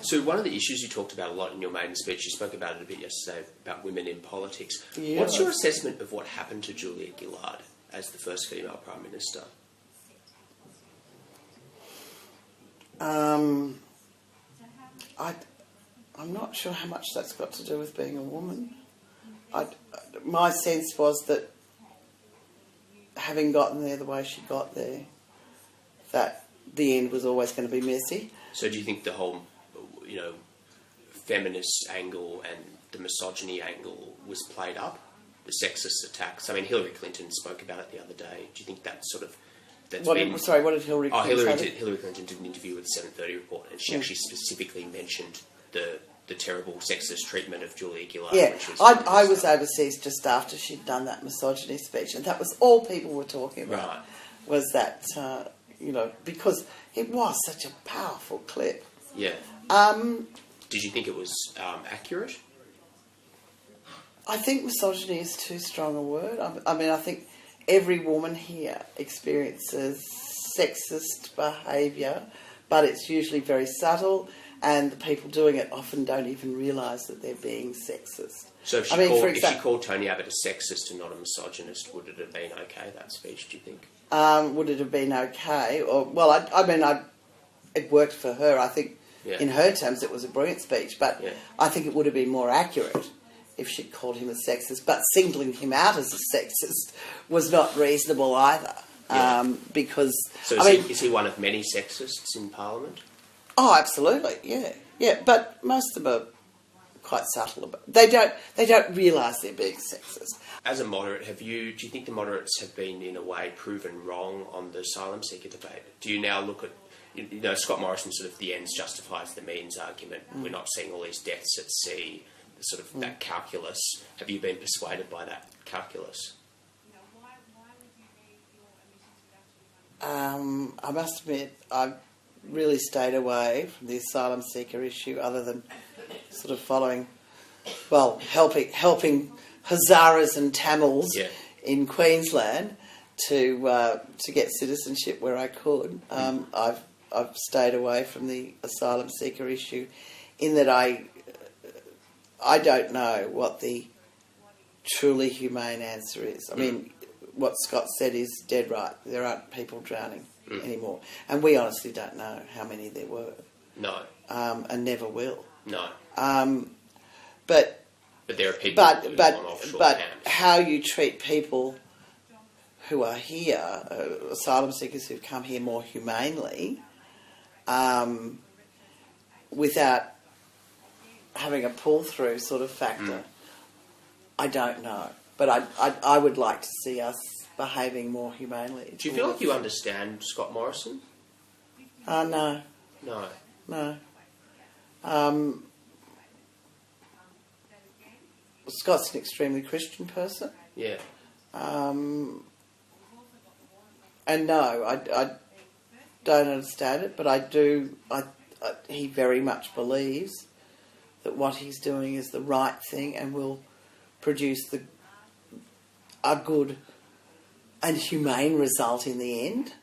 So one of the issues you talked about a lot in your maiden speech, you spoke about it a bit yesterday, about women in politics. Yeah. What's your assessment of what happened to Julia Gillard as the first female Prime Minister? I'm not sure how much that's got to do with being a woman. My sense was that having gotten there the way she got there, that the end was always going to be messy. So do you think the whole, feminist angle and the misogyny angle was played up? The sexist attacks? I mean, Hillary Clinton spoke about it the other day. Do you think that's sort of... what did Hillary Clinton say? Hillary Clinton did an interview with the 7:30 Report, and she actually specifically mentioned the terrible sexist treatment of Julia Gillard. Yeah, I was overseas just after she'd done that misogyny speech, and that was all people were talking about. Right. Was that, because it was such a powerful clip. Yeah. Did you think it was accurate? I think misogyny is too strong a word. I think every woman here experiences sexist behaviour, but it's usually very subtle, and the people doing it often don't even realise that they're being sexist. So if she called Tony Abbott a sexist and not a misogynist, would it have been okay, that speech, do you think? Would it have been okay? It worked for her. I think in her terms it was a brilliant speech, but I think it would have been more accurate if she'd called him a sexist, but singling him out as a sexist was not reasonable either. Yeah. Because... So is he one of many sexists in Parliament? Oh, absolutely, yeah. Yeah, but most of them are quite subtle about it. They don't realise they're being sexist. As a moderate, do you think the moderates have been, in a way, proven wrong on the asylum seeker debate? Do you now look at, Scott Morrison sort of the ends justifies the means argument. We're not seeing all these deaths at sea, sort of that calculus. Have you been persuaded by that calculus? I must admit, I've really stayed away from the asylum seeker issue, other than sort of following, helping Hazaras and Tamils in Queensland to get citizenship where I could. I've stayed away from the asylum seeker issue, in that I don't know what the truly humane answer is. I mean, what Scott said is dead right. There aren't people drowning anymore. And we honestly don't know how many there were. No. And never will. No. But there are people on offshore camps. How you treat people who are here, asylum seekers who've come here more humanely, without having a pull-through sort of factor, I don't know. But I would like to see us behaving more humanely. Do you feel like you understand Scott Morrison? No. No. Scott's an extremely Christian person. Yeah. And no, I don't understand it, but I do. He very much believes that what he's doing is the right thing and will produce a good and humane result in the end.